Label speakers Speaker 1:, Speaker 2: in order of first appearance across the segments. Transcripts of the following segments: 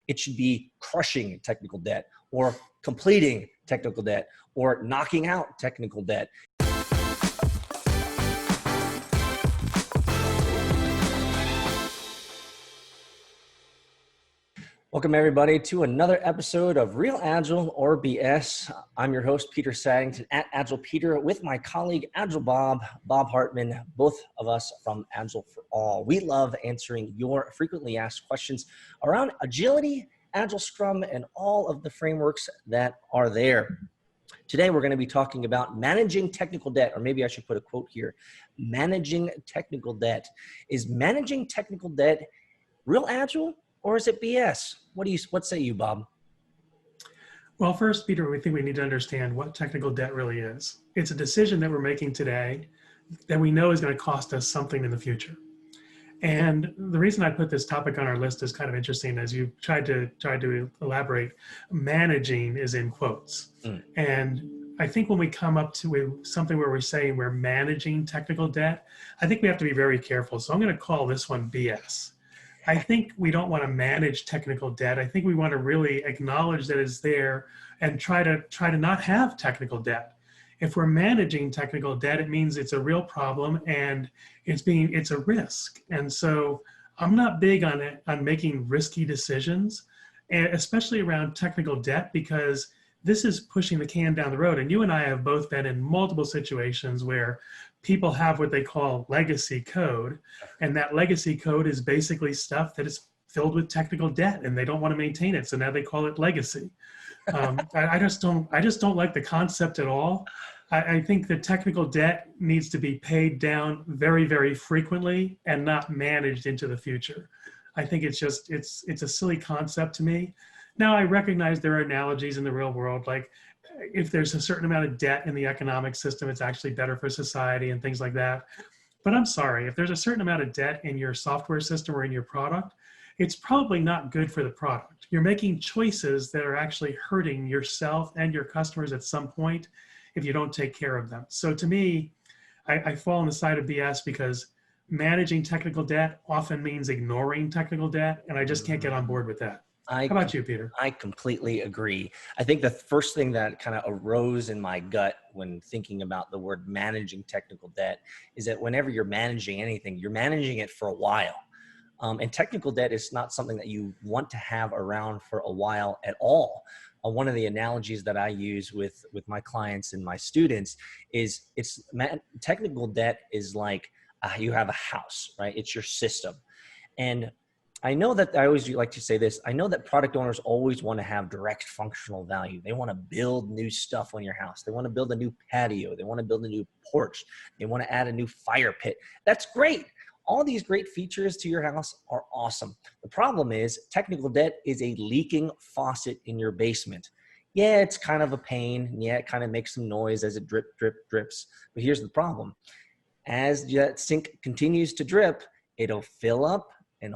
Speaker 1: it should be crushing technical debt or completing technical debt or knocking out technical debt. Welcome everybody to another episode of Real Agile or BS. I'm your host, Peter Saddington at Agile Peter with my colleague, Agile Bob Hartman, both of us from Agile for All. We love answering your frequently asked questions around agility, Agile Scrum, and all of the frameworks that are there. Today, we're going to be talking about managing technical debt, or maybe I should put a quote here, managing technical debt. Is managing technical debt real Agile? Or is it BS? What say you, Bob?
Speaker 2: Well, first, Peter, we think we need to understand what technical debt really is. It's a decision that we're making today that we know is going to cost us something in the future. And the reason I put this topic on our list is kind of interesting. As you tried to elaborate, managing is in quotes. And I think when we come up to something where we're saying we're managing technical debt, I think we have to be very careful. So I'm going to call this one BS. I think we don't want to manage technical debt. I think we want to really acknowledge that it's there and try to not have technical debt. If we're managing technical debt, it means it's a real problem and it's a risk. And so I'm not big on making risky decisions, especially around technical debt, because this is pushing the can down the road. And you and I have both been in multiple situations where people have what they call legacy code. And that legacy code is basically stuff that is filled with technical debt and they don't want to maintain it. So now they call it legacy. I just don't like the concept at all. I think the technical debt needs to be paid down very, very frequently and not managed into the future. I think it's a silly concept to me. Now, I recognize there are analogies in the real world, like if there's a certain amount of debt in the economic system, it's actually better for society and things like that. But I'm sorry, if there's a certain amount of debt in your software system or in your product, it's probably not good for the product. You're making choices that are actually hurting yourself and your customers at some point if you don't take care of them. So to me, I fall on the side of BS because managing technical debt often means ignoring technical debt, and I just can't get on board with that. How about you, Peter?
Speaker 1: I completely agree. I think the first thing that kind of arose in my gut when thinking about the word managing technical debt is that whenever you're managing anything, you're managing it for a while. And technical debt is not something that you want to have around for a while at all. One of the analogies that I use with my clients and my students is technical debt is like you have a house, right? It's your system. And I know that I always like to say this. I know that product owners always want to have direct functional value. They want to build new stuff on your house. They want to build a new patio. They want to build a new porch. They want to add a new fire pit. That's great. All these great features to your house are awesome. The problem is technical debt is a leaking faucet in your basement. Yeah, it's kind of a pain. Yeah, it kind of makes some noise as it drips. But here's the problem. As that sink continues to drip, it'll fill up, and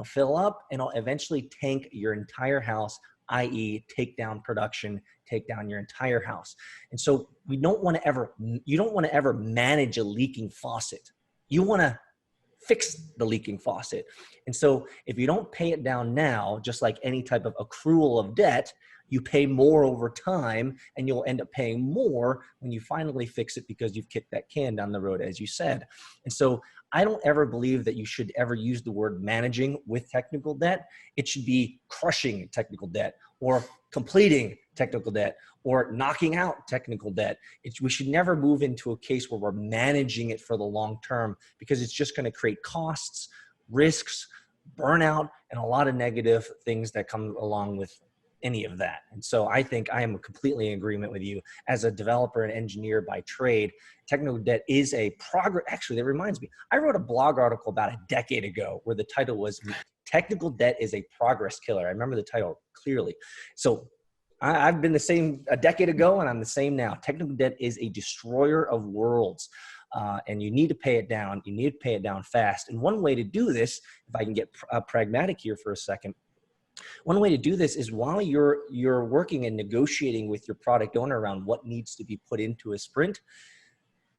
Speaker 1: it'll eventually tank your entire house, i.e. take down production, take down your entire house. And so you don't want to ever manage a leaking faucet. You want to fix the leaking faucet. And so if you don't pay it down now, just like any type of accrual of debt, you pay more over time and you'll end up paying more when you finally fix it because you've kicked that can down the road, as you said. And so I don't ever believe that you should ever use the word managing with technical debt. It should be crushing technical debt or completing technical debt or knocking out technical debt. We should never move into a case where we're managing it for the long term because it's just going to create costs, risks, burnout, and a lot of negative things that come along with any of that. And so I think I am completely in agreement with you. As a developer and engineer by trade, technical debt is a progress. Actually, that reminds me, I wrote a blog article about a decade ago where the title was Technical Debt is a Progress Killer. I remember the title clearly. So I've been the same a decade ago and I'm the same now. Technical debt is a destroyer of worlds. And you need to pay it down. You need to pay it down fast. And one way to do this, if I can get pragmatic here for a second, one way to do this is while you're working and negotiating with your product owner around what needs to be put into a sprint,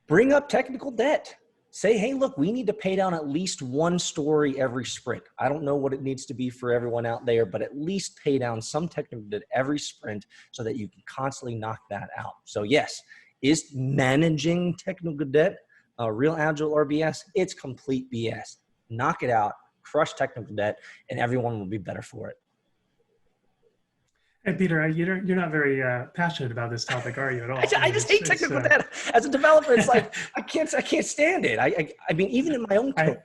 Speaker 1: bring up technical debt. say, hey, look, we need to pay down at least one story every sprint. I don't know what it needs to be for everyone out there, but at least pay down some technical debt every sprint so that you can constantly knock that out. So yes, is managing technical debt real Agile or BS? It's complete BS. Knock it out, crush technical debt, and everyone will be better for it.
Speaker 2: Hey, Peter, you're not very passionate about this topic, are you, at all?
Speaker 1: I just hate technical debt. As a developer, it's like, I can't stand it. I mean, even in my own code.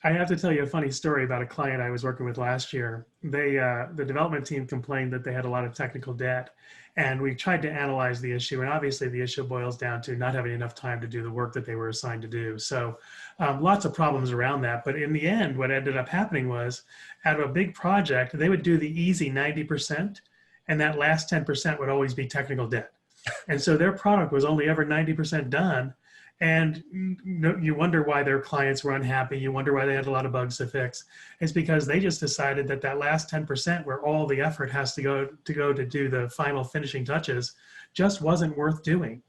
Speaker 2: I have to tell you a funny story about a client I was working with last year. The development team complained that they had a lot of technical debt, and we tried to analyze the issue. And obviously the issue boils down to not having enough time to do the work that they were assigned to do. So lots of problems around that. But in the end, what ended up happening was, out of a big project, they would do the easy 90%, and that last 10% would always be technical debt. And so their product was only ever 90% done. And you wonder why their clients were unhappy. You wonder why they had a lot of bugs to fix. It's because they just decided that that last 10%, where all the effort has to go to do the final finishing touches, just wasn't worth doing.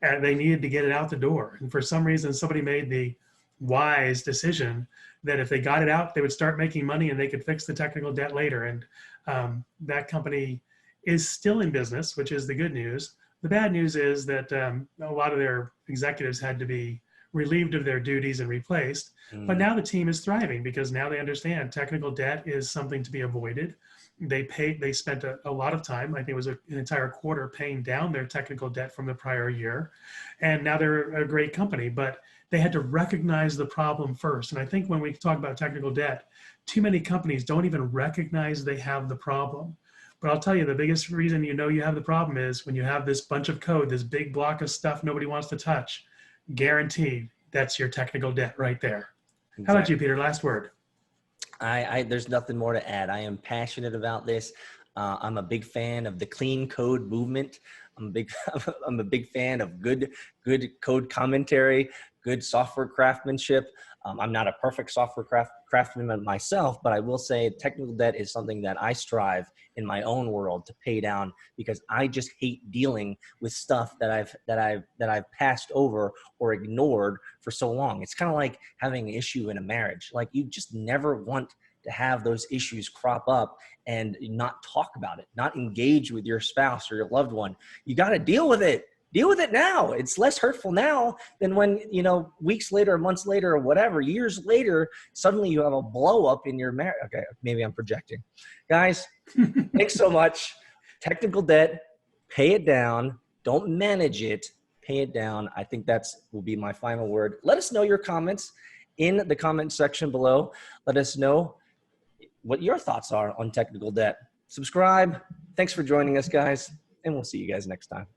Speaker 2: And they needed to get it out the door. And for some reason, somebody made the wise decision that if they got it out, they would start making money and they could fix the technical debt later. And that company is still in business, which is the good news. The bad news is that a lot of their executives had to be relieved of their duties and replaced. But now the team is thriving because now they understand technical debt is something to be avoided. They spent a lot of time, I think it was an entire quarter, paying down their technical debt from the prior year. And now they're a great company, but they had to recognize the problem first. And I think when we talk about technical debt, too many companies don't even recognize they have the problem. But I'll tell you, the biggest reason you have the problem is when you have this bunch of code, this big block of stuff nobody wants to touch. Guaranteed, that's your technical debt right there. Exactly. How about you, Peter? Last word.
Speaker 1: There's nothing more to add. I am passionate about this. I'm a big fan of the clean code movement. I'm a big fan of good code commentary, good software craftsmanship. I'm not a perfect software craftsman myself, but I will say technical debt is something that I strive in my own world to pay down because I just hate dealing with stuff that I've passed over or ignored for so long. It's kind of like having an issue in a marriage. Like you just never want to have those issues crop up and not talk about it, not engage with your spouse or your loved one. You got to deal with it. Deal with it now. It's less hurtful now than when, weeks later, months later, or whatever, years later, suddenly you have a blow up in your marriage. Okay, maybe I'm projecting. Guys, thanks so much. Technical debt, pay it down. Don't manage it, pay it down. I think will be my final word. Let us know your comments in the comment section below. Let us know what your thoughts are on technical debt. Subscribe. Thanks for joining us, guys, and we'll see you guys next time.